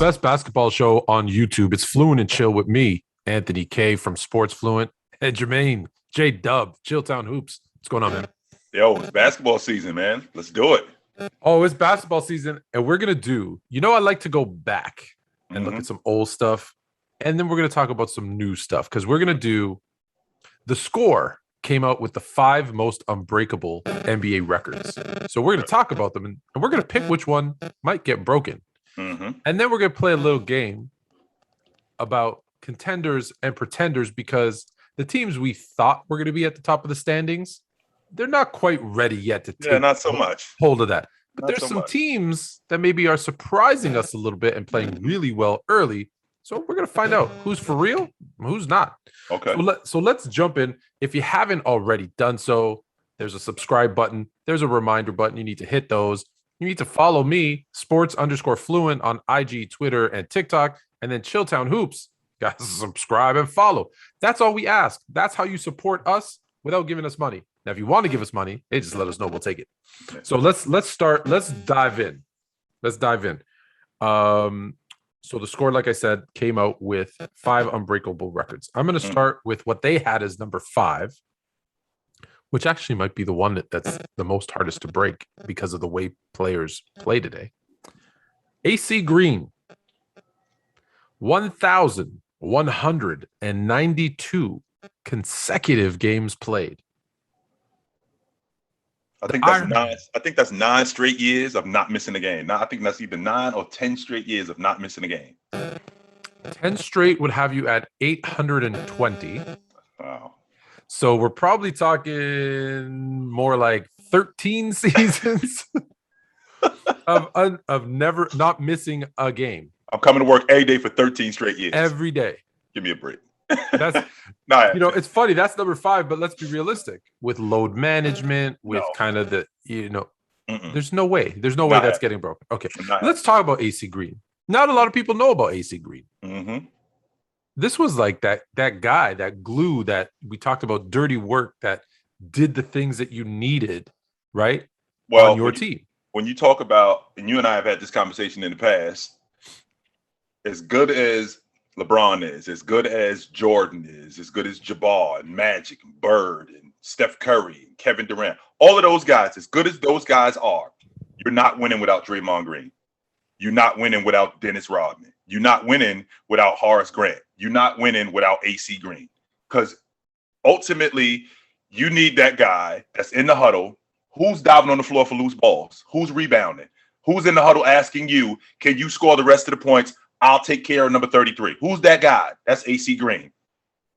best basketball show on YouTube. It's Fluent and Chill with me, Anthony K from Sports Fluent, and Jermaine J Dub, Chilltown Hoops. What's going on, man? Yo, it's basketball season, man. Let's do it. Oh, it's basketball season, and we're gonna do. I like to go back and look at some old stuff, and then we're gonna talk about some new stuff because we're gonna do. The Score came out with the 5 most unbreakable NBA records, so we're gonna talk about them, and we're gonna pick which one might get broken. And then we're going to play a little game about contenders and pretenders because the teams we thought were going to be at the top of the standings, they're not quite ready yet to take not so much hold of that. But not there's so some much. Teams that maybe are surprising us a little bit and playing really well early. So we're going to find out who's for real and who's not. Okay. So let's jump in. If you haven't already done so, there's a subscribe button. There's a reminder button. You need to hit those. You need to follow me, sports_fluent on IG, Twitter, and TikTok, and then Chilltown Hoops. Guys, subscribe and follow. That's all we ask. That's how you support us without giving us money. Now, if you want to give us money, hey, just let us know. We'll take it. So let's start. Let's dive in. So the Score, like I said, came out with 5 unbreakable records. I'm going to start with what they had as number 5. Which actually might be the one that's the most hardest to break because of the way players play today. AC Green, 1,192 consecutive games played. I think that's 9 straight years of not missing a game. Now, I think that's either 9 or 10 straight years of not missing a game. 10 straight would have you at 820. Wow. So we're probably talking more like 13 seasons of never not missing a game. I'm coming to work every day for 13 straight years. Every day. Give me a break. That's it's funny. That's number 5, but let's be realistic with load management, with kind of the there's no way. There's no way that's getting broken. Okay, let's talk about AC Green. Not a lot of people know about AC Green. This was like that guy, that glue that we talked about, dirty work that did the things that you needed, right? On your team. When you talk about, and you and I have had this conversation in the past, as good as LeBron is, as good as Jordan is, as good as Jabbar and Magic and Bird and Steph Curry and Kevin Durant, all of those guys, as good as those guys are, you're not winning without Draymond Green. You're not winning without Dennis Rodman. You're not winning without Horace Grant. You're not winning without AC Green. Because ultimately, you need that guy that's in the huddle, who's diving on the floor for loose balls, who's rebounding, who's in the huddle asking you, can you score the rest of the points? I'll take care of number 33. Who's that guy? That's AC Green.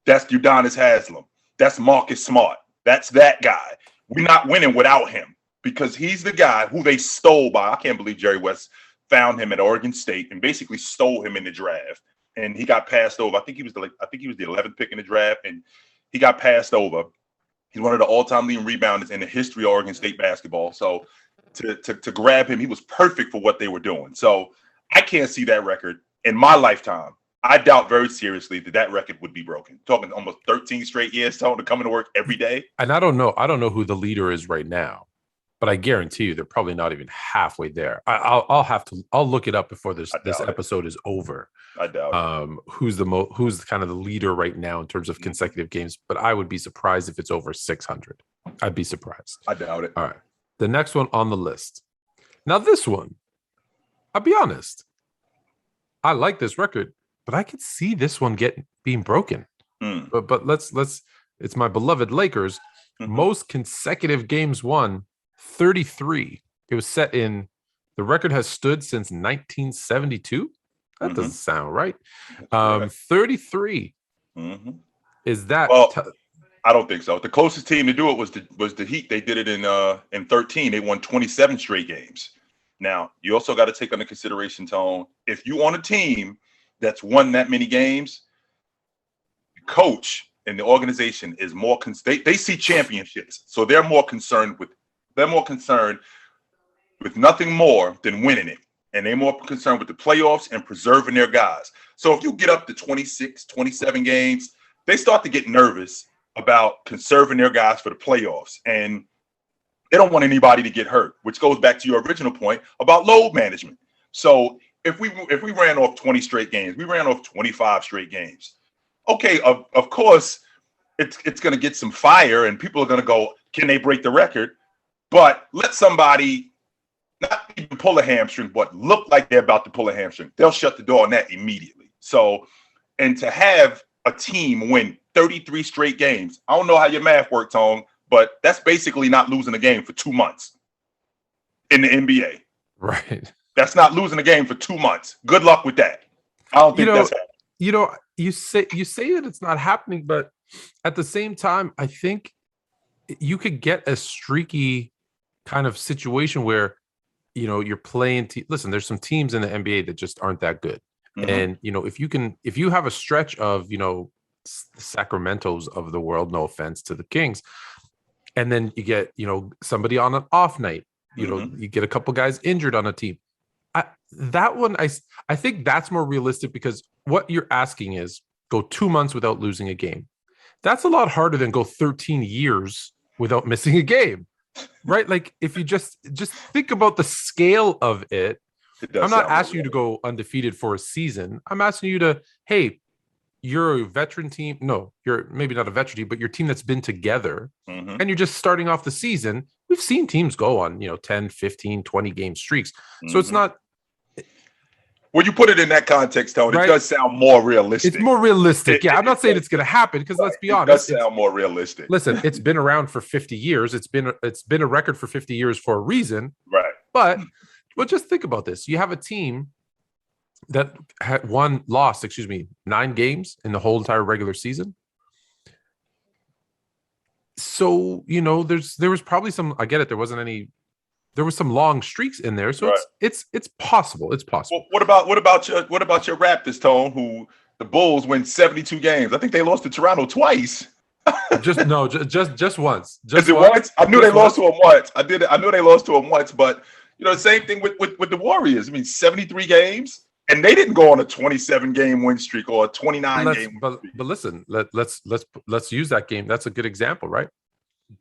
That's Udonis Haslem. That's Marcus Smart. That's that guy. We're not winning without him because he's the guy who they stole by. I can't believe Jerry West found him at Oregon State and basically stole him in the draft. And he got passed over. I think he was the 11th pick in the draft, and he got passed over. He's one of the all-time leading rebounders in the history of Oregon State basketball. So to grab him, he was perfect for what they were doing. So I can't see that record in my lifetime. I doubt very seriously that record would be broken. Talking almost 13 straight years, telling to come to work every day. And I don't know who the leader is right now. But I guarantee you, they're probably not even halfway there. I'll look it up before this episode is over. I doubt who's kind of the leader right now in terms of consecutive games. But I would be surprised if it's over 600. I'd be surprised. I doubt it. All right, the next one on the list. Now this one, I'll be honest. I like this record, but I could see this one being broken. But let's. It's my beloved Lakers. Most consecutive games won. 33. It was set in. The record has stood since 1972. That doesn't sound right. 33. Is that? Well, I don't think so. The closest team to do it was the Heat. They did it in 13. They won 27 straight games. Now you also got to take under consideration, Tone. If you on a team that's won that many games, the coach and the organization is more. They see championships, so they're more concerned with nothing more than winning it. And they're more concerned with the playoffs and preserving their guys. So if you get up to 26, 27 games, they start to get nervous about conserving their guys for the playoffs. And they don't want anybody to get hurt, which goes back to your original point about load management. So if we ran off 20 straight games, we ran off 25 straight games. Okay, of course, it's going to get some fire, and people are going to go, can they break the record? But let somebody not even pull a hamstring, but look like they're about to pull a hamstring. They'll shut the door on that immediately. So, and to have a team win 33 straight games, I don't know how your math works, Tone, but that's basically not losing a game for 2 months in the NBA. Right. That's not losing a game for 2 months. Good luck with that. I don't think that's happening. You say that it's not happening, but at the same time, I think you could get a streaky kind of situation where, you're playing. Listen, there's some teams in the NBA that just aren't that good. Mm-hmm. And, if you have a stretch of, the Sacramentos of the world, no offense to the Kings, and then you get, somebody on an off night, you get a couple guys injured on a team. I think that's more realistic, because what you're asking is go 2 months without losing a game. That's a lot harder than go 13 years without missing a game, right? Like, if you just think about the scale of it, I'm not asking you to go undefeated for a season. I'm asking you to, hey, you're a veteran team. No, you're maybe not a veteran team, but your team that's been together, and you're just starting off the season. We've seen teams go on, 10, 15, 20 game streaks. So it's not. When you put it in that context, Tony, right? It does sound more realistic. It's more realistic. I'm not saying it's going to happen, because let's be honest, it does sound more realistic. Listen, it's been around for 50 years. It's been a record for 50 years for a reason. Right. But just think about this. You have a team that had lost 9 games in the whole entire regular season. So, there was probably some, I get it. There was some long streaks in there. So right. it's possible. It's possible. Well, what about your Raptors, Tone, who the Bulls win 72 games? I think they lost to Toronto twice. just once. Is it once? I knew they lost to them once. I knew they lost to them once, but the same thing with the Warriors. I mean, 73 games. And they didn't go on a 27 game win streak or a 29 game. But listen, let's use that game. That's a good example, right?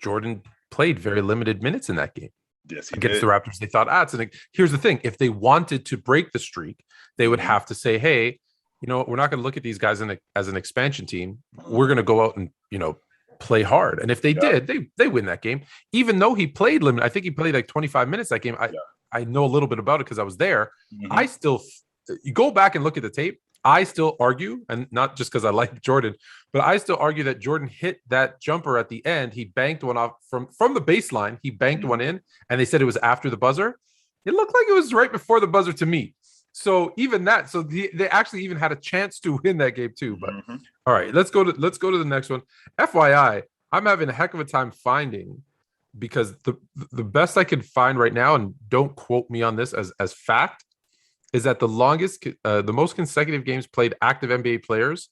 Jordan played very limited minutes in that game. Yes, he against did. the Raptors. They thought, here's the thing: if they wanted to break the streak, they would have to say, hey, we're not going to look at these guys as an expansion team. We're going to go out and play hard. And if they did, they win that game. Even though he played limited, I think he played like 25 minutes that game. I know a little bit about it because I was there. I still. You go back and look at the tape, I still argue, and not just because I like Jordan, but I still argue that Jordan hit that jumper at the end. He banked one off from the baseline. He banked one in, and they said it was after the buzzer. It looked like it was right before the buzzer to me. So even that, they actually even had a chance to win that game too. But all right, let's go to the next one. FYI, I'm having a heck of a time finding, because the best I can find right now, and don't quote me on this as fact, is that the most consecutive games played active NBA players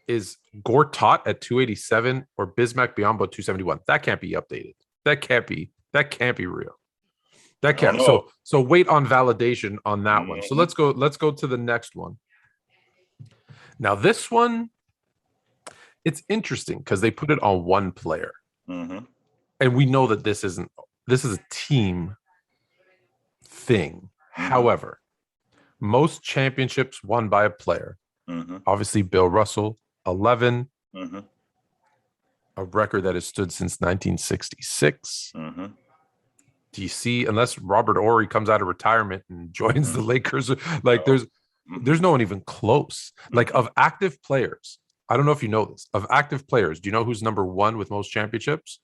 is Gortat at 287 or Bismack Biyombo 271. That can't be updated. That can't be real. That can't. So wait on validation on that one. So let's go to the next one. Now this one, it's interesting because they put it on one player, and we know that this is a team thing. However, most championships won by a player. Obviously, Bill Russell, 11. A record that has stood since 1966. DC, unless Robert Horry comes out of retirement and joins the Lakers, there's no one even close. Like, of active players, I don't know if you know this. Of active players, do you know who's number 1 with most championships?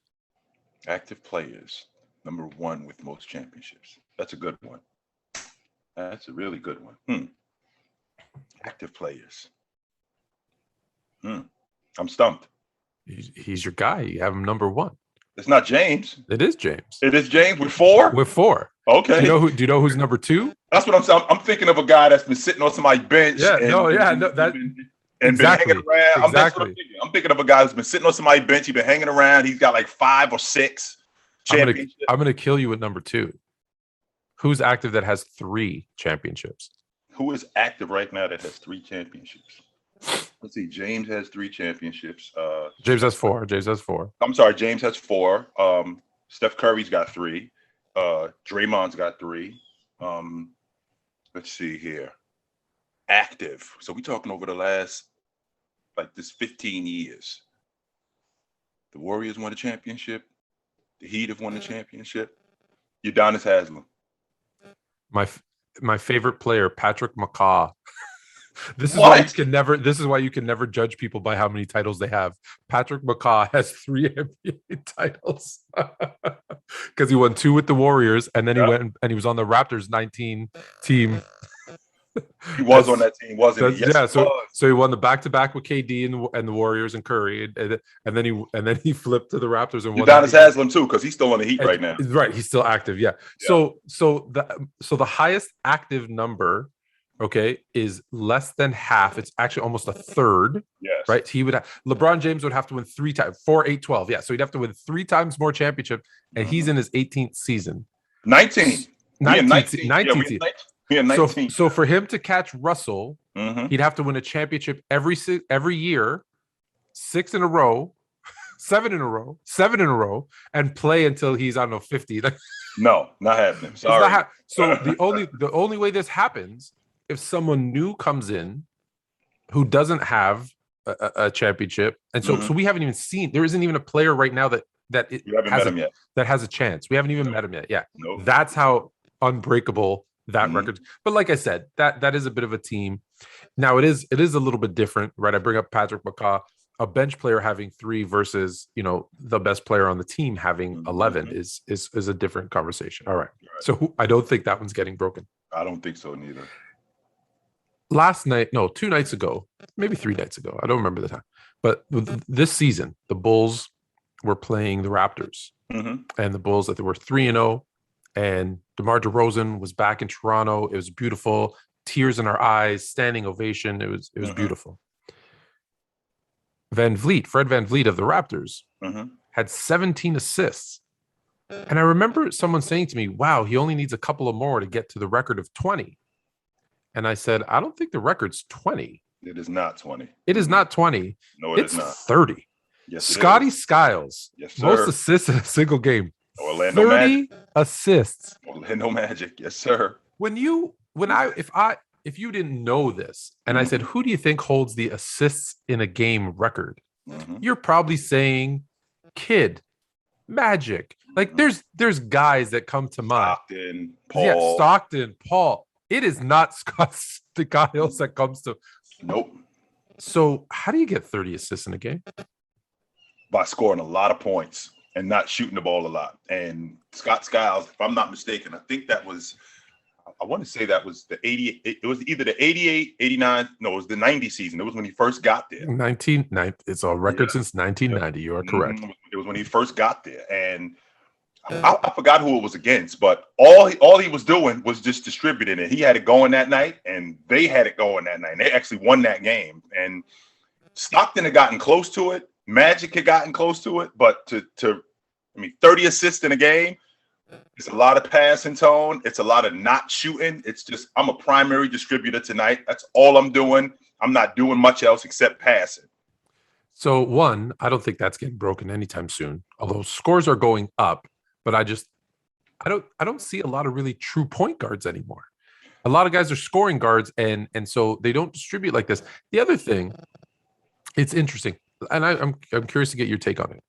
Active players, number 1 with most championships. That's a good one. That's a really good one. Active players. I'm stumped. He's your guy. You have him number 1. It's not James. It is James. It is James with 4? With 4. Okay. Do you know who's number 2? That's what I'm saying. I'm thinking of a guy that's been sitting on somebody's bench. Been hanging around. Exactly. I'm thinking of a guy who's been sitting on somebody's bench. He's been hanging around. He's got like 5 or 6 championships. I'm gonna kill you with number 2. Who's active that has 3 championships? Who is active right now that has 3 championships? Let's see. James has 3 championships. James has 4. I'm sorry. James has 4. Steph Curry's got 3. Draymond's got 3. Let's see here. active. So we're talking over the last, like, this 15 years. The Warriors won a championship. The Heat have won the championship. Udonis Haslem. My favorite player, Patrick McCaw. This is What? why you can never. This is why you can never judge people by how many titles they have. Patrick McCaw has 3 NBA titles because he won 2 with the Warriors, and then he went and he was on the Raptors 19 team. He was on that team, wasn't he? Yes, yeah. he was. So he won the back-to-back with KD and the Warriors and Curry, and then he flipped to the Raptors and won. Udonis Haslem too, because he's still on the Heat right now. Right, he's still active. Yeah. So the highest active number, okay, is less than half. It's actually almost a third. Yes. Right. He would LeBron James would have to win 3 times, 4, 8, 12. Yeah. So he'd have to win 3 times more championship, and he's in his 18th season. 19. 19. Yeah, 19. So for him to catch Russell, he'd have to win a championship every year, 6 in a row, 7 in a row, 7 in a row, and play until he's, I don't know, 50. No, not happening. Sorry. So the only way this happens, if someone new comes in who doesn't have a championship, and so we haven't even seen. There isn't even a player right now that you haven't met him yet. That has a chance. We haven't even met him yet. Yeah, nope. That's how unbreakable that record. But like I said, that is a bit of a team. Now it is a little bit different, right? I bring up Patrick McCaw, a bench player having 3 versus the best player on the team having 11 is a different conversation. All right. So I don't think that one's getting broken. I don't think so neither. 2 nights ago, maybe 3 nights ago, I don't remember the time, but this season the Bulls were playing the Raptors, and the Bulls that they were 3-0. And DeMar DeRozan was back in Toronto. It was beautiful. Tears in our eyes, standing ovation. It was beautiful. Fred VanVleet of the Raptors had 17 assists. And I remember someone saying to me, wow, he only needs a couple of more to get to the record of 20. And I said, I don't think the record's 20. It is not 20. It is not 20. No, it's not. 30. Yes, Scotty Skiles, yes, sir. Most assists in a single game. Orlando 30 Magic. Assists. Orlando Magic, yes, sir. If you didn't know this, and I said, who do you think holds the assists in a game record? You're probably saying Kid, Magic. Like there's guys that come to mind. Stockton, Paul. Yeah, Stockton, Paul. It is not Scott Skiles that comes to. Nope. So how do you get 30 assists in a game? By scoring a lot of points and not shooting the ball a lot. And Scott Skiles, if I'm not mistaken, I want to say that was the 88. It was either the 88, 89. No, it was the 90 season. It was when he first got there. It's a record since 1990. You are correct. It was when he first got there. And I forgot who it was against, but all he was doing was just distributing it. He had it going that night, and they had it going that night. And they actually won that game. And Stockton had gotten close to it. Magic had gotten close to it, but 30 assists in a game, it's a lot of passing tone. It's a lot of not shooting. It's just, I'm a primary distributor tonight. That's all I'm doing. I'm not doing much else except passing. So one, I don't think that's getting broken anytime soon, although scores are going up, but I don't see a lot of really true point guards anymore. A lot of guys are scoring guards, and so they don't distribute like this. The other thing, it's interesting. And I'm curious to get your take on it.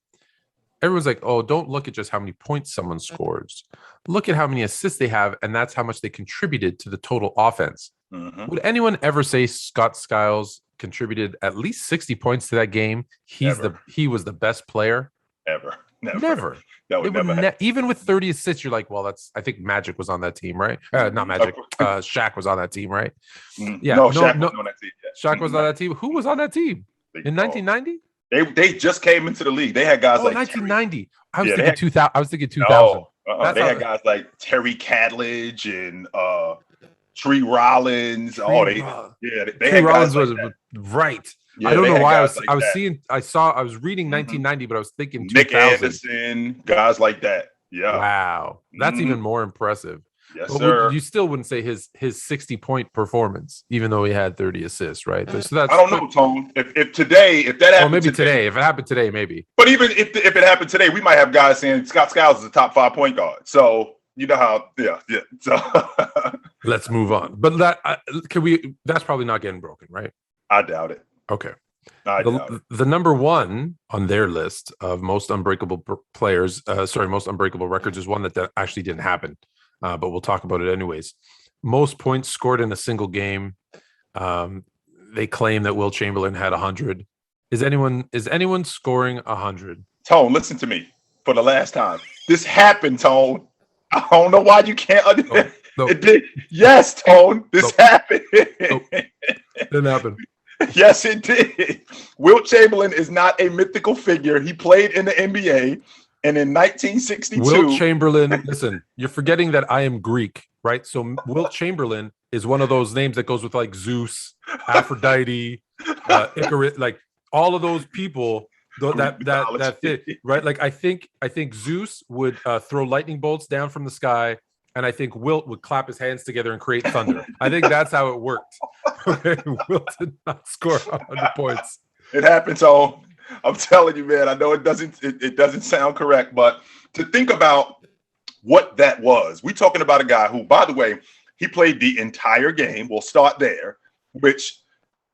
Everyone's like, oh, don't look at just how many points someone scores. Look at how many assists they have, and that's how much they contributed to the total offense. Would anyone ever say Scott Skiles contributed at least 60 points to that game? He was the best player? Ever. Never. That would never even with 30 assists, you're like, well, I think Magic was on that team, right? Not Magic. Shaq was on that team, right? Yeah. No, Shaq was on that team. Shaq was on that team. Who was on that team? In 1990? They just came into the league. They had guys like 1990. I was thinking 2000. I was thinking 2000. They had guys like Terry Cadledge and Tree Rollins. Tree had Rollins guys was like right. Yeah, I don't know why I was reading 1990, but I was thinking 2000. Nick Anderson, guys like that. Yeah. Wow. That's even more impressive. Yes, but sir. You still wouldn't say his 60-point performance, even though he had 30 assists, right? So that's, I don't know, Tone. If that happened, maybe today. If it happened today, maybe. But even if it happened today, we might have guys saying Scott Skiles is a top 5 point guard. So you know how, yeah. So Let's move on. But that can we? That's probably not getting broken, right? I doubt it. Okay. I doubt it. The number one on their list of most unbreakable players, most unbreakable records, is one that actually didn't happen, but we'll talk about it anyways. Most points scored in a single game. They claim that Wilt Chamberlain had 100. Is anyone scoring 100? Tone, listen to me for the last time. This happened, Tone. I don't know why you can't. No. It did. Yes, Tone. This happened. Didn't happen. Yes, it did. Wilt Chamberlain is not a mythical figure. He played in the NBA, and in 1962, Wilt Chamberlain. Listen, you're forgetting that I am Greek, right? So Wilt Chamberlain is one of those names that goes with like Zeus, Aphrodite, Icarus, like all of those people. That fit, right? Like I think Zeus would throw lightning bolts down from the sky. And I think Wilt would clap his hands together and create thunder. I think that's how it worked. Okay, Wilt did not score 100 points. It happened, so I'm telling you, man. I know it doesn't sound correct, but to think about what that was, we're talking about a guy who, by the way, he played the entire game. We'll start there. Which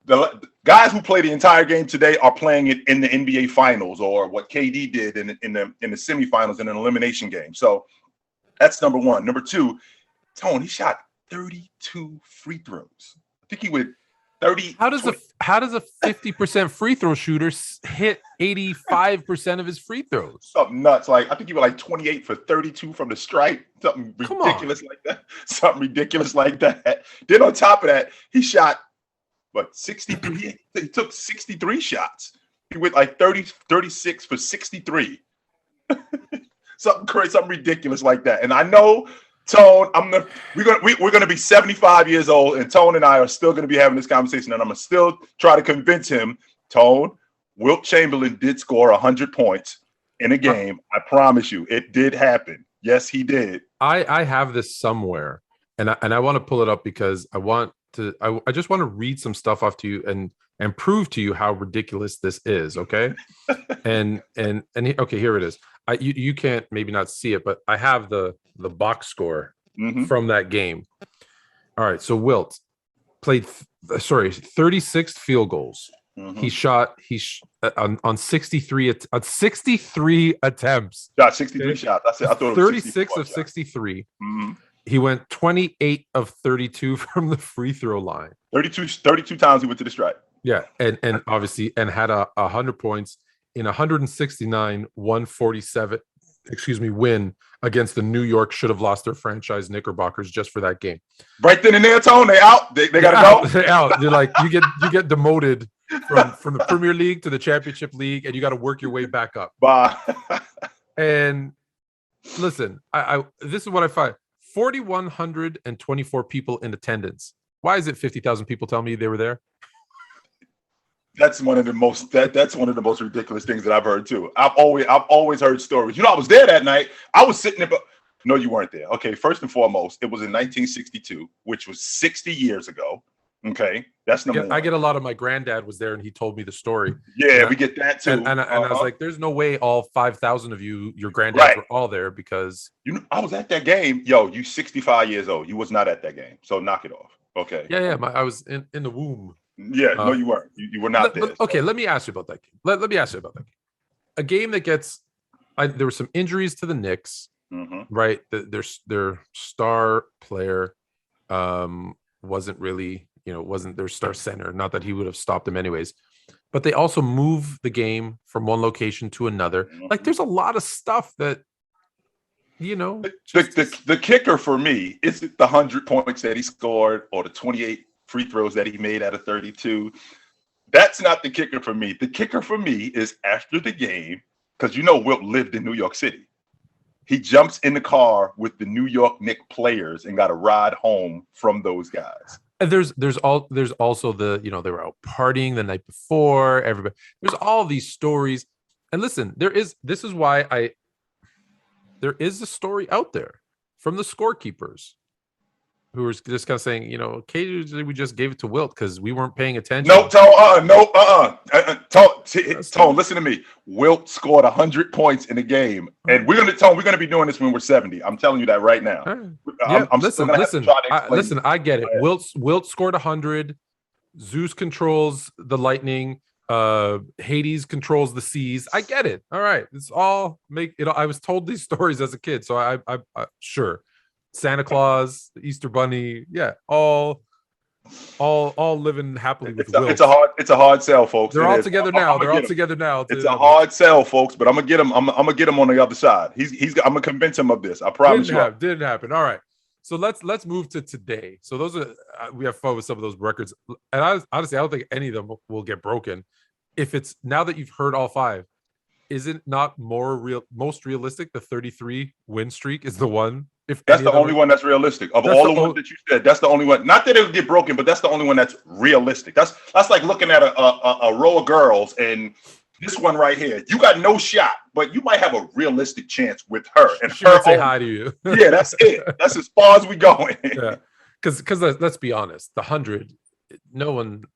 the guys who play the entire game today are playing it in the NBA Finals, or what KD did in the semifinals in an elimination game. So. That's number one. Number two, Tone, he shot 32 free throws. I think he went 30. How does a 50% free throw shooter hit 85% of his free throws? Something nuts. Like I think he was like 28 for 32 from the stripe. Something ridiculous like that. Something ridiculous like that. Then on top of that, he shot 63. He took 63 shots. He went like 36 for 63. Something crazy, something ridiculous like that. And I know, Tone, we're gonna be 75 years old, and Tone and I are still gonna be having this conversation, and I'm gonna still try to convince him, Tone, Wilt Chamberlain did score 100 points in a game. I promise you, it did happen. Yes, he did. I have this somewhere, and I want to pull it up because I just want to read some stuff off to you and prove to you how ridiculous this is. Okay, okay, here it is. You can't maybe not see it, but I have the box score from that game. All right, so Wilt played 36 field goals. He shot on 63 attempts. Shot 63 shots. I thought it was 36 of 63. He went 28 of 32 from the free throw line. 32 times he went to the stripe. Yeah, and obviously had 100 points in 169-147 win against the New York should have lost their franchise Knickerbockers just for that game. Right then and there, Tone, they out. They gotta go. They're out. They're like you get demoted from the Premier League to the Championship League, and you got to work your way back up. Bye. And listen, I this is what I find: 4,124 people in attendance. Why is it 50,000 people tell me they were there? That's one of the most ridiculous things that I've heard too. I've always heard stories. I was there that night. I was sitting there, but no, you weren't there. Okay, first and foremost, it was in 1962, which was 60 years ago. Okay, that's number one. I get a lot of my granddad was there, and he told me the story. Yeah, we get that too. And I was like, "There's no way all 5,000 of your granddads were all there because I was at that game." Yo, you 65 years old. You was not at that game, so knock it off. Okay. Yeah. I was in the womb. Yeah, no, you weren't. You were not there. Okay, let me ask you about that game. Let me ask you about that game. A game that gets there were some injuries to the Knicks, right? Their star player wasn't really, wasn't their star center. Not that he would have stopped them anyways. But they also move the game from one location to another. Like there's a lot of stuff that the kicker for me is the 100 points that he scored or the 28 free throws that he made out of 32. That's not the kicker for me. The kicker for me is after the game, because Wilt lived in New York City. He jumps in the car with the New York Knicks players and got a ride home from those guys. And there's also the they were out partying the night before. Everybody, there's all these stories. And listen, there is a story out there from the scorekeepers who were just kind of saying, occasionally we just gave it to Wilt because we weren't paying attention. No, Tone, Tone, listen to me. Wilt scored 100 points in a game, and we're gonna be doing this when we're 70. I'm telling you that right now. Yeah, listen. I get it. Wilt scored 100. Zeus controls the lightning. Hades controls the seas. I get it. All right, it's all I was told these stories as a kid, so I sure. Santa Claus, the Easter Bunny, yeah, all living happily with Wilt. It's a hard sell, folks. They're all together now. They're all together now. It's a hard sell, folks. But I'm gonna get him. I'm gonna get him on the other side. I'm gonna convince him of this. I promise you. Didn't happen. All right. So let's move to today. So those are we have fun with some of those records, and honestly I don't think any of them will get broken. If it's now that you've heard all five, is it not most realistic? The 33 win streak is the one. If that's the only one that's realistic of all the ones that you said, that's the only one. Not that it'll get broken, but that's the only one that's realistic. That's like looking at a row of girls and this one right here. You got no shot, but you might have a realistic chance with her. And she might say hi to you. Yeah, that's it. That's as far as we going. Yeah, because let's be honest, the 100, no one.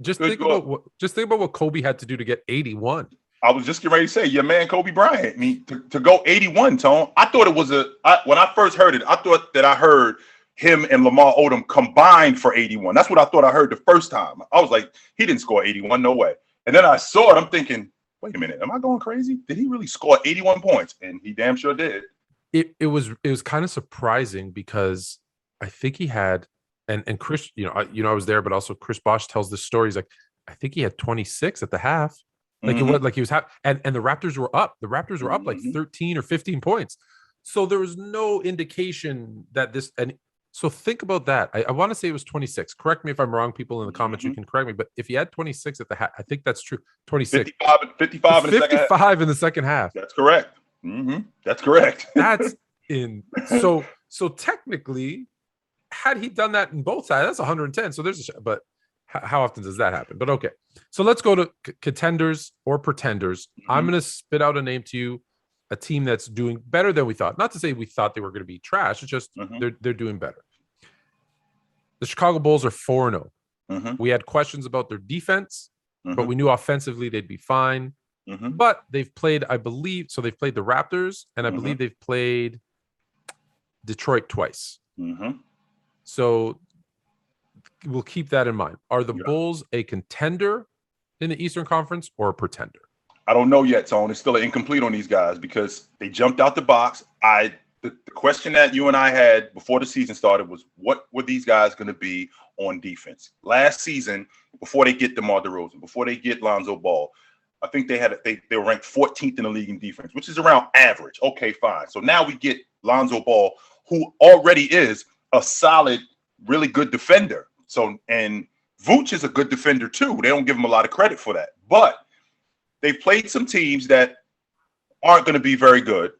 Just think about what Kobe had to do to get 81. I was just getting ready to say, your man Kobe Bryant. I mean, to go 81, Tone. I thought it was when I first heard it, I thought that I heard him and Lamar Odom combined for 81. That's what I thought I heard the first time. I was like, he didn't score 81, no way. And then I saw it. I'm thinking, wait a minute, am I going crazy? Did he really score 81 points? And he damn sure did. It was kind of surprising because I think he had, and Chris, I was there, but also Chris Bosh tells this story. He's like, I think he had 26 at the half. Like it was like he was and the Raptors were up. The Raptors were up like 13 or 15 points. So there was no indication that this. And so think about that. I want to say it was 26. Correct me if I'm wrong. People in the comments, you can correct me. But if he had 26 at the half, I think that's true. 26, 55 in the second half. That's correct. That's correct. That's in. So technically, had he done that in both sides, that's 110. So there's but. How often does that happen? But okay. So let's go to contenders or pretenders. I'm going to spit out a name to you, a team that's doing better than we thought. Not to say we thought they were going to be trash. It's just they're doing better. The Chicago Bulls are 4-0. We had questions about their defense, but we knew offensively they'd be fine. But they've played, I believe, so they've played the Raptors, and I believe they've played Detroit twice. So we'll keep that in mind. Are the Bulls a contender in the Eastern Conference or a pretender? I don't know yet, Tone. It's still incomplete on these guys because they jumped out the box. The question that you and I had before the season started was, what were these guys going to be on defense? Last season, before they get DeMar DeRozan, before they get Lonzo Ball, I think they were ranked 14th in the league in defense, which is around average. Okay, fine. So now we get Lonzo Ball, who already is a solid, really good defender. So, and Vooch is a good defender too. They don't give him a lot of credit for that. But they've played some teams that aren't going to be very good,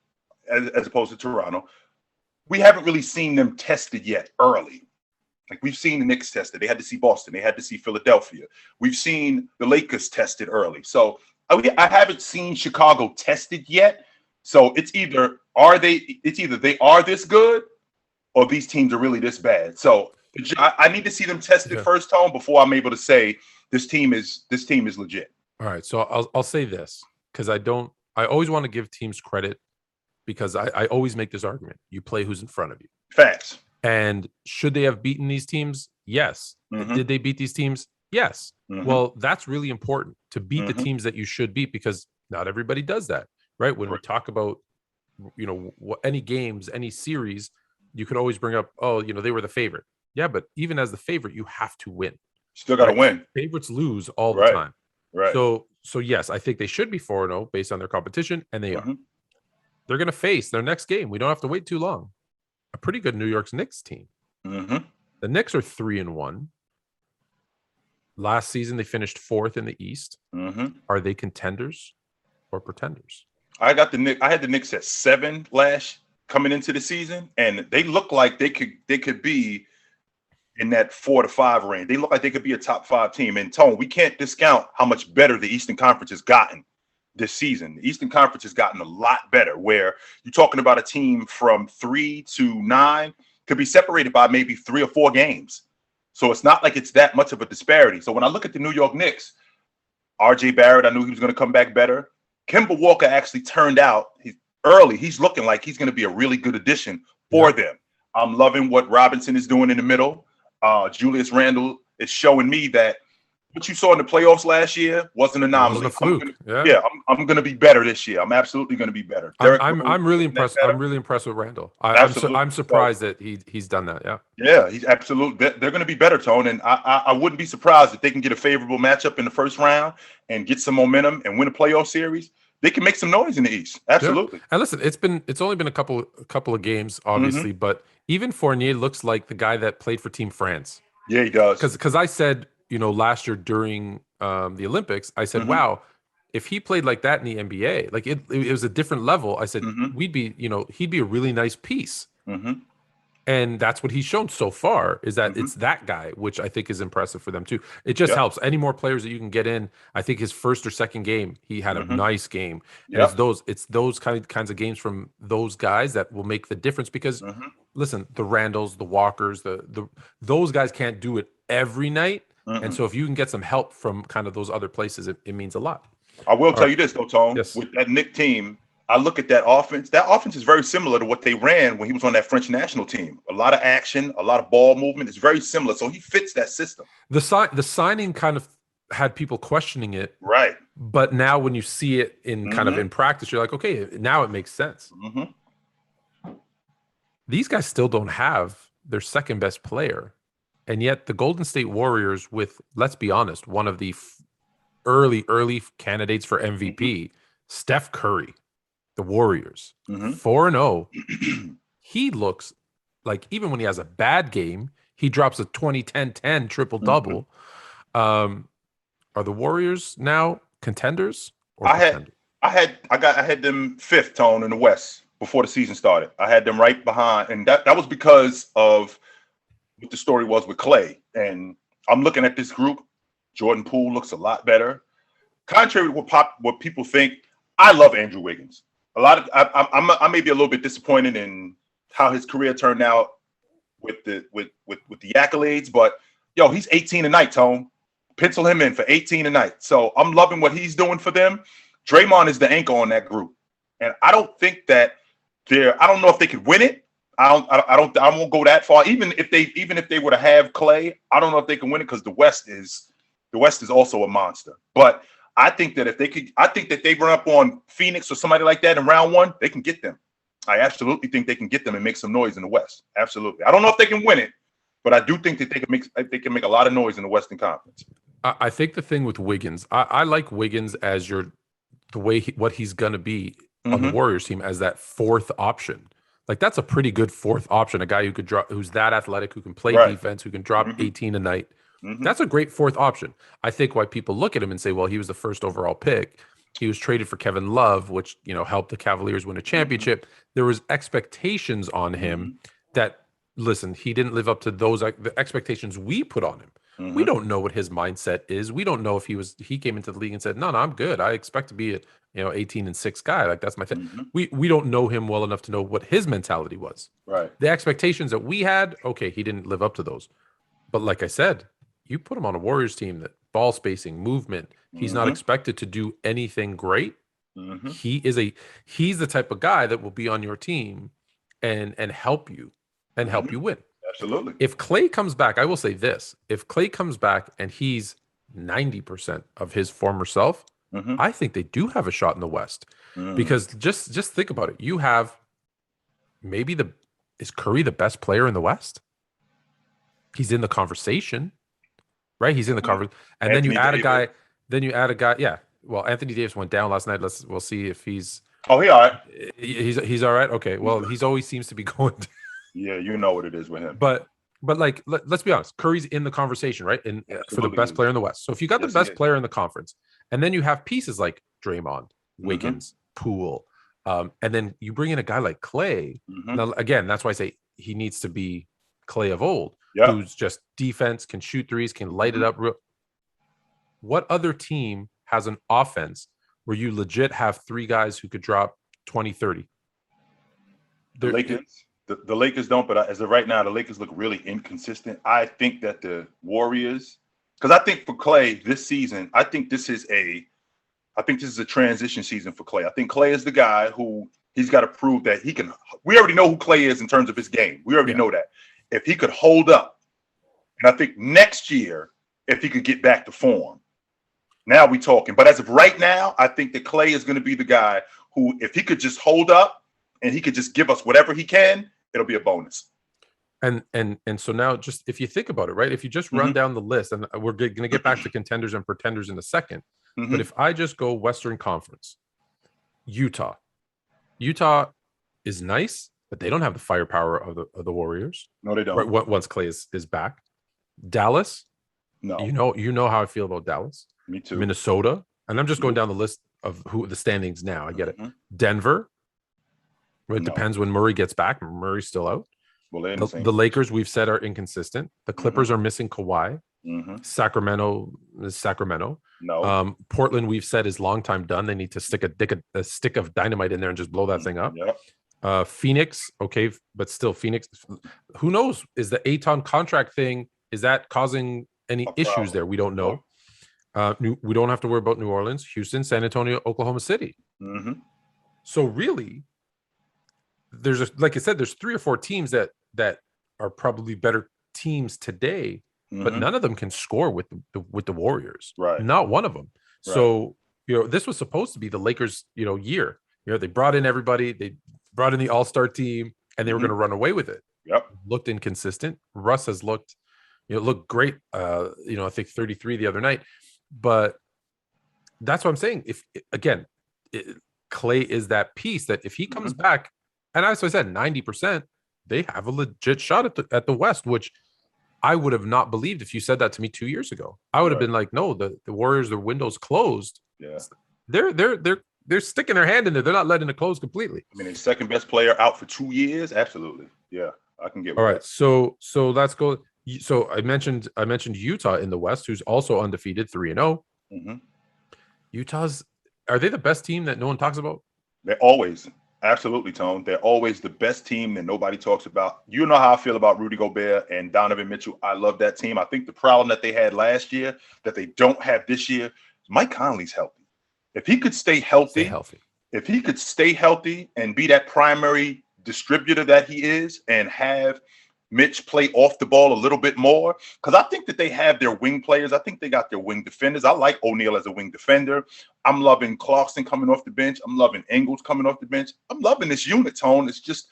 as opposed to Toronto. We haven't really seen them tested yet early. Like we've seen the Knicks tested. They had to see Boston. They had to see Philadelphia. We've seen the Lakers tested early. So I haven't seen Chicago tested yet. So it's either they are this good or these teams are really this bad. So I need to see them tested first, Tone, before I'm able to say this team is legit. All right. So I'll say this because I always want to give teams credit because I always make this argument. You play who's in front of you. Facts. And should they have beaten these teams? Yes. Did they beat these teams? Yes. Well, that's really important to beat the teams that you should beat because not everybody does that, right? When we talk about, any games, any series, you could always bring up, they were the favorite. Yeah, but even as the favorite, you have to win. Still got to win. Favorites lose all the time. Right. So yes, I think they should be 4-0 based on their competition, and they are. They're going to face their next game. We don't have to wait too long. A pretty good New York Knicks team. The Knicks are 3-1. Last season, they finished 4th in the East. Are they contenders or pretenders? I had the Knicks at 7 coming into the season, and they look like they could be in that 4 to 5 range. They look like they could be a top 5 team. And Tone, we can't discount how much better the Eastern Conference has gotten this season. The Eastern Conference has gotten a lot better, where you're talking about a team from 3 to 9. could be separated by maybe 3 or 4 games. So it's not like it's that much of a disparity. So when I look at the New York Knicks, R.J. Barrett, I knew he was going to come back better. Kemba Walker actually turned out early. He's looking like he's going to be a really good addition for them. I'm loving what Robinson is doing in the middle. Julius Randle is showing me that what you saw in the playoffs last year wasn't an anomaly. It wasn't a fluke. I'm going to be better this year. I'm absolutely going to be better. I'm really impressed. I'm really impressed with Randle. I'm surprised that he's done that. Yeah, he's absolutely. They're going to be better, Tone, and I wouldn't be surprised if they can get a favorable matchup in the first round and get some momentum and win a playoff series. They can make some noise in the East. Absolutely. Yeah. And listen, it's only been a couple of games, obviously, but even Fournier looks like the guy that played for Team France. Yeah, he does. Because I said, last year during the Olympics, I said, wow, if he played like that in the NBA, like it was a different level. I said, he'd be a really nice piece. And that's what he's shown so far, is that it's that guy, which I think is impressive for them too. It just helps. Any more players that you can get in. I think his first or second game, he had a nice game. And it's those kinds of games from those guys that will make the difference. Because listen, the Randalls, the Walkers, those guys can't do it every night. And so if you can get some help from kind of those other places, it means a lot. I will tell you this though, Tone. Yes. With that Knick team, I look at that offense. That offense is very similar to what they ran when he was on that French national team. A lot of action, a lot of ball movement. It's very similar. So he fits that system. The signing kind of had people questioning it. Right. But now when you see it in kind of in practice, you're like, okay, now it makes sense. These guys still don't have their second best player. And yet the Golden State Warriors, with, let's be honest, one of the early candidates for MVP, Steph Curry, the Warriors, 4-0. He looks like, even when he has a bad game, he drops a 20-10-10 triple-double. Are the Warriors now contenders? I had them 5th, Tone, in the West before the season started. I had them right behind, and that was because of what the story was with Clay. And I'm looking at this group. Jordan Poole looks a lot better. Contrary to what people think, I love Andrew Wiggins. I may be a little bit disappointed in how his career turned out with the accolades, but he's 18 a night, Tone. Pencil him in for 18 a night. So I'm loving what he's doing for them. Draymond is the anchor on that group, and I don't think that I don't know if they could win it. I won't go that far. Even if they were to have Clay, I don't know if they can win it, because the West is also a monster. But I think that if they run up on Phoenix or somebody like that in round 1, they can get them. I absolutely think they can get them and make some noise in the West. Absolutely. I don't know if they can win it, but I do think that they can make a lot of noise in the Western Conference. I think the thing with Wiggins, I like Wiggins as what he's gonna be on the Warriors team, as that 4th option. Like, that's a pretty good 4th option. A guy who could drop, who's that athletic, who can play defense, who can drop 18 a night. That's a great 4th option. I think why people look at him and say, well, he was the 1st overall pick. He was traded for Kevin Love, which, helped the Cavaliers win a championship. There was expectations on him that, listen, he didn't live up to the expectations we put on him. We don't know what his mindset is. We don't know if he came into the league and said, no, I'm good. I expect to be a 18-6 guy. Like, that's my thing. We don't know him well enough to know what his mentality was. Right. The expectations that we had, okay, he didn't live up to those. But like I said, you put him on a Warriors team, that ball spacing, movement, he's not expected to do anything great. He's the type of guy that will be on your team and help you win. Absolutely. If Clay comes back, I will say this. If Clay comes back and he's 90% of his former self, I think they do have a shot in the West. Because just think about it. You have is Curry the best player in the West? He's in the conversation, right? He's in the conversation. And then you add a guy. Yeah. Well, Anthony Davis went down last night. We'll see if he's. Oh, he all right. He's all right. Okay. Well, he's always seems to be going down. Yeah, you know what it is with him. But like, let's be honest. Curry's in the conversation, right? And for the best player in the West. So if you got the best player in the conference, and then you have pieces like Draymond, Wiggins, Poole, and then you bring in a guy like Clay. Now, again, that's why I say he needs to be Clay of old, who's just defense, can shoot threes, can light it up. What other team has an offense where you legit have 3 guys who could drop 20, 30? The Lakers. The Lakers don't, but as of right now, the Lakers look really inconsistent. I think that the Warriors, because I think for Clay this season, I think this is a transition season for Clay. I think Clay is the guy who he's got to prove that he can. We already know who Clay is in terms of his game. We already know that. If he could hold up, and I think next year, if he could get back to form, now we talking. But as of right now, I think that Clay is going to be the guy who, if he could just hold up and he could just give us whatever he can, it'll be a bonus. And so now, just if you think about it, right? If you just run down the list, and we're going to get back to contenders and pretenders in a second. But if I just go Western Conference, Utah is nice, but they don't have the firepower of the Warriors. No, they don't. Right, once Clay is back. Dallas, no. You know how I feel about Dallas. Me too. Minnesota, and I'm just going down the list of who the standings now. I get it. Denver. It depends when Murray gets back. Murray's still out. Well, the Lakers, we've said, are inconsistent. The Clippers are missing Kawhi. Sacramento is Sacramento. No. Portland, we've said, is long time done. They need to stick a stick of dynamite in there and just blow that thing up. Yep. Phoenix, okay, but still Phoenix. Who knows? Is the Ayton contract thing, is that causing any issues there? We don't know. We don't have to worry about New Orleans, Houston, San Antonio, Oklahoma City. So really, like I said, there's 3 or 4 teams that are probably better teams today, but none of them can score with the Warriors. Right. Not one of them. Right. So, this was supposed to be the Lakers, year. They brought in everybody. They brought in the all-star team, and they were going to run away with it. Yep. Looked inconsistent. Russ has looked great. I think 33 the other night. But that's what I'm saying. Clay is that piece that if he comes back, and as I said, 90%, they have a legit shot at the West, which I would have not believed if you said that to me 2 years ago. I would have been like, no, the Warriors, their window's closed. Yeah. They're sticking their hand in there. They're not letting it close completely. I mean, the second best player out for 2 years. Absolutely. Yeah, I can get. All right. So let's go. So I mentioned Utah in the West, who's also undefeated, 3-0. Are they the best team that no one talks about? They're always. Absolutely, Tone. They're always the best team that nobody talks about. You know how I feel about Rudy Gobert and Donovan Mitchell. I love that team. I think the problem that they had last year that they don't have this year, Mike Conley's healthy. If he could stay healthy, if he could stay healthy and be that primary distributor that he is and have Mitch play off the ball a little bit more, because I think that they have their wing players. I think they got their wing defenders. I like O'Neal as a wing defender. I'm loving Clarkson coming off the bench. I'm loving Ingles coming off the bench. I'm loving this unit, Tone. It's just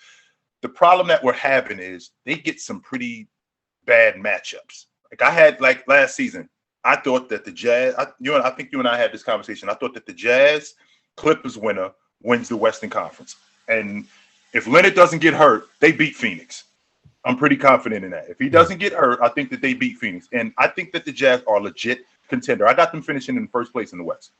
the problem that we're having is they get some pretty bad matchups. Like last season, I thought that the Jazz, I think you and I had this conversation. I thought that the Jazz Clippers winner wins the Western Conference. And if Leonard doesn't get hurt, they beat Phoenix. I'm pretty confident in that. If he doesn't get hurt, I think that they beat Phoenix. And I think that the Jazz are a legit contender. I got them finishing in first place in the West.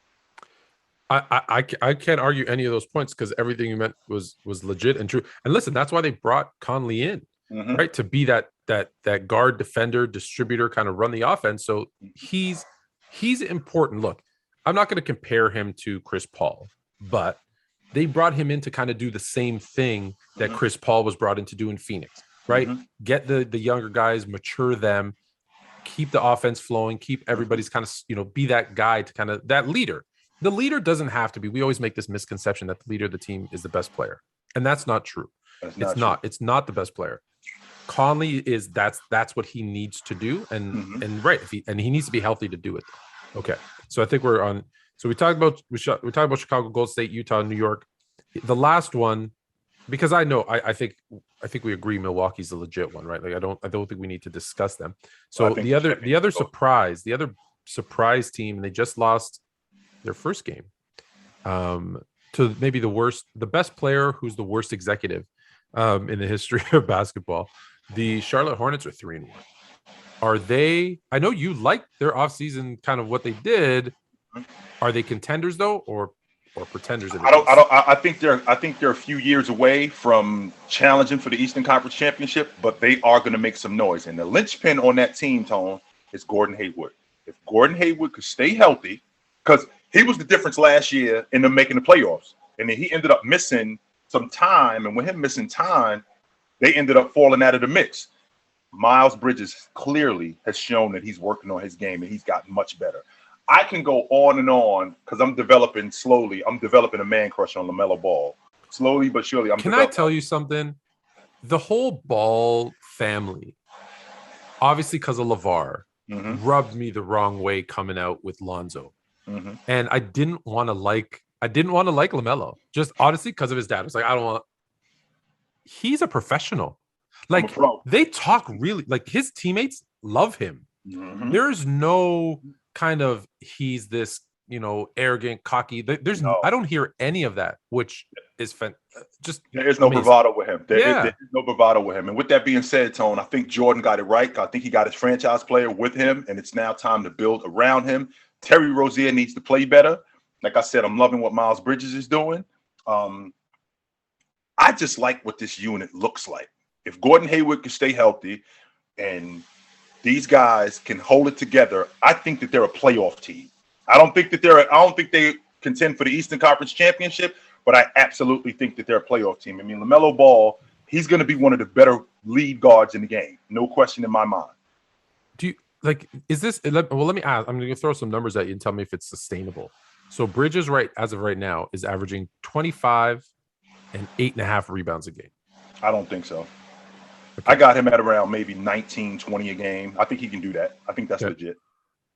I can't argue any of those points because everything you meant was legit and true. And listen, that's why they brought Conley in, right? To be that guard, defender, distributor, kind of run the offense. So he's important. Look, I'm not going to compare him to Chris Paul, but they brought him in to kind of do the same thing that Chris Paul was brought in to do in Phoenix. Right? Get the younger guys, mature them, keep the offense flowing, keep everybody's kind of, be that guy to kind of that leader. The leader doesn't have to be. We always make this misconception that the leader of the team is the best player. And that's not true. It's not the best player. Conley is that's what he needs to do. And right. He needs to be healthy to do it. Okay. So I think we're on. So we talked about Chicago, Golden State, Utah, New York. The last one, because I think we agree Milwaukee's a legit one, right? Like I don't think we need to discuss them. So the other surprise team, and they just lost their first game to maybe the best player who's the worst executive in the history of basketball. The Charlotte Hornets are 3-1. Are they? I know you like their offseason kind of what they did. Are they contenders though, or pretenders? I think they're a few years away from challenging for the Eastern Conference Championship, but they are going to make some noise. And the linchpin on that team, Tone, is Gordon Hayward. If Gordon Hayward could stay healthy, because he was the difference last year in them making the playoffs, and then he ended up missing some time. And with him missing time, they ended up falling out of the mix. Miles Bridges clearly has shown that he's working on his game and he's gotten much better. I can go on and on because I'm developing a man crush on LaMelo Ball. Slowly but surely, Can I tell you something? The whole Ball family, obviously because of LeVar, rubbed me the wrong way coming out with Lonzo. And I didn't want to like LaMelo, just honestly because of his dad. It's like, I don't want. He's a professional. Like, they talk really, like, his teammates love him. There's no kind of he's this, arrogant, cocky. I don't hear any of that, which is just there's no bravado with him. There's no bravado with him. And with that being said, Tone, I think Jordan got it right. I think he got his franchise player with him, and it's now time to build around him. Terry Rozier needs to play better. Like I said, I'm loving what Miles Bridges is doing. I just like what this unit looks like. If Gordon Hayward can stay healthy and these guys can hold it together, I think that they're a playoff team. I don't think they contend for the Eastern Conference Championship, but I absolutely think that they're a playoff team. I mean, LaMelo Ball, he's going to be one of the better lead guards in the game. No question in my mind. Do you is this, well, let me ask, I'm going to throw some numbers at you and tell me if it's sustainable. So Bridges, as of right now, is averaging 25 and 8.5 rebounds a game. I don't think so. Okay. I got him at around maybe 19, 20 a game. I think he can do that. I think that's legit.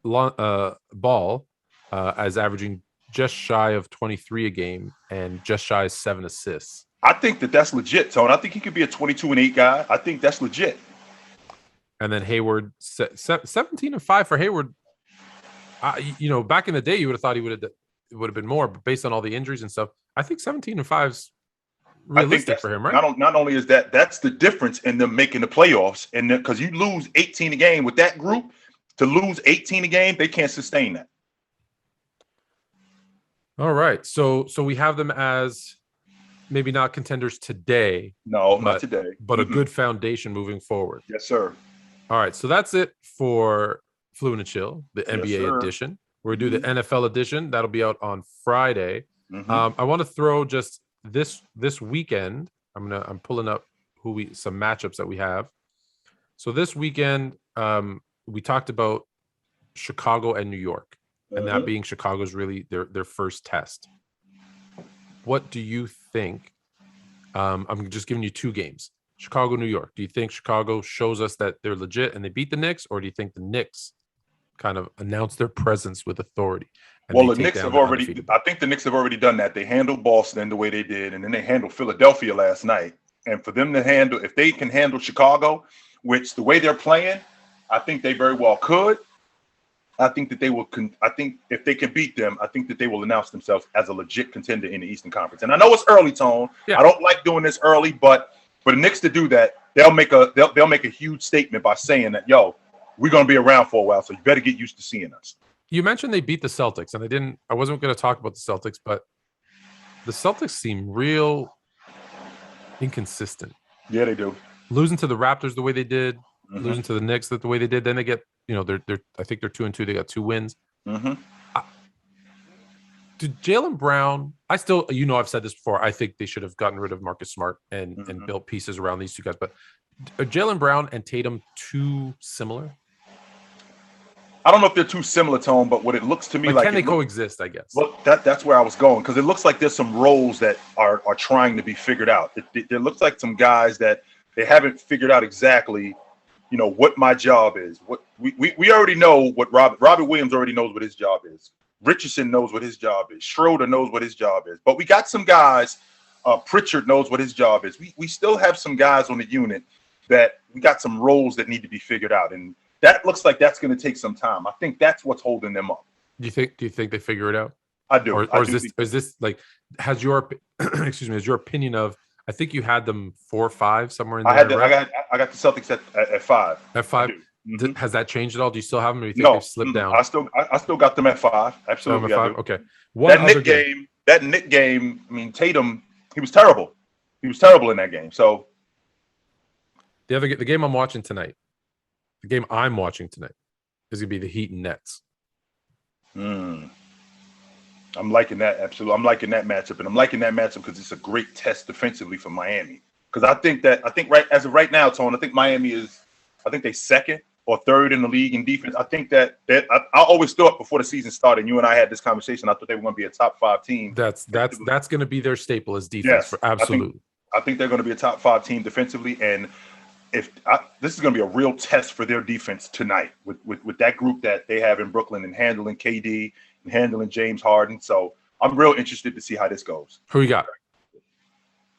Ball as averaging just shy of 23 a game and just shy of 7 assists. I think that's legit, Tone. I think he could be a 22 and 8 guy. I think that's legit. And then Hayward, 17 and 5 for Hayward. Back in the day, you would have thought it would have been more, but based on all the injuries and stuff, I think 17 and 5 is realistic for him, right? Not only is that's the difference in them making the playoffs, and because you lose 18 a game with that group, to lose 18 a game, they can't sustain that. All right, so we have them as maybe not contenders today. No, not today, but a good foundation moving forward. Yes, sir. All right, so that's it for Fluent and Chill, the NBA edition. We'll do the NFL edition. That'll be out on Friday. I want to throw just this weekend. I'm pulling up some matchups that we have. So this weekend, we talked about Chicago and New York, and that being Chicago's really their first test. What do you think? I'm just giving you two games. Chicago, New York. Do you think Chicago shows us that they're legit and they beat the Knicks, or do you think the Knicks kind of announce their presence with authority? Well, the Knicks have already. I think the Knicks have already done that. They handled Boston the way they did, and then they handled Philadelphia last night. And for them to handle, if they can handle Chicago, which the way they're playing, I think they very well could. I think that they will. I think if they can beat them, I think that they will announce themselves as a legit contender in the Eastern Conference. And I know it's early, Tone. Yeah. I don't like doing this early, but for the Knicks to do that, they'll make a huge statement by saying that, we're going to be around for a while, so you better get used to seeing us. You mentioned they beat the Celtics, and I wasn't going to talk about the Celtics, but the Celtics seem real inconsistent. Yeah, they do. Losing to the Raptors the way they did, losing to the Knicks the way they did, then they get, they're I think they're 2-2. They got 2 wins. Did Jaylen Brown? I still, I've said this before. I think they should have gotten rid of Marcus Smart and built pieces around these two guys. But are Jaylen Brown and Tatum too similar? I don't know if they're too similar, Tone, but what it looks to me like can they coexist, I guess? Well, that's where I was going, because it looks like there's some roles that are trying to be figured out. It looks like some guys that they haven't figured out exactly, what my job is. What we already know what Robert Williams already knows what his job is. Richardson knows what his job is. Schroeder knows what his job is. But we got some guys. Pritchard knows what his job is. We still have some guys on the unit that we got some roles that need to be figured out, and that looks like that's going to take some time. I think that's what's holding them up. Do you think they figure it out? I do. Or is this like, has your opinion of, I think you had them 4 or 5 somewhere in there. I got the Celtics at 5. At 5. Has that changed at all? Do you still have them, or do you think they've slipped down? I still got them at 5. Absolutely. At 5? Okay. That Knick game, I mean, Tatum, he was terrible. He was terrible in that game. So the game I'm watching tonight is gonna be the Heat and Nets. I'm liking that. Absolutely. I'm liking that matchup, and I'm liking that matchup because it's a great test defensively for Miami. Because I think right as of right now, Tone, I think Miami is, I think they second or third in the league in defense. I think that I always thought before the season started, you and I had this conversation, I thought they were going to be a top 5 team. That's going to be their staple as defense. Yes, for absolutely. I think they're going to be a top 5 team defensively, and this is going to be a real test for their defense tonight with that group that they have in Brooklyn and handling KD and handling James Harden. So I'm real interested to see how this goes. Who you got?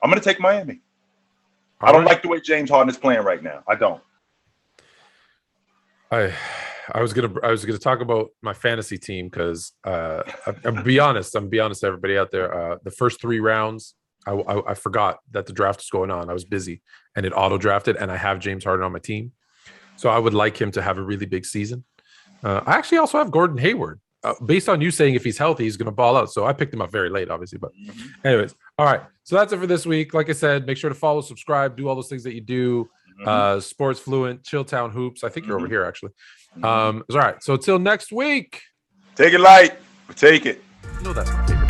I'm going to take Miami. I don't like the way James Harden is playing right now. I don't. I was gonna talk about my fantasy team because I'm be honest to everybody out there. The first 3 rounds, I forgot that the draft was going on. I was busy and it auto drafted, and I have James Harden on my team, so I would like him to have a really big season. I actually also have Gordon Hayward. Based on you saying if he's healthy, he's going to ball out. So I picked him up very late, obviously. But anyways, all right. So that's it for this week. Like I said, make sure to follow, subscribe, do all those things that you do. Sports Fluent, Chilltown Hoops. I think you're over here, actually. All right. So until next week. Take it light. Take it. No, that's my favorite.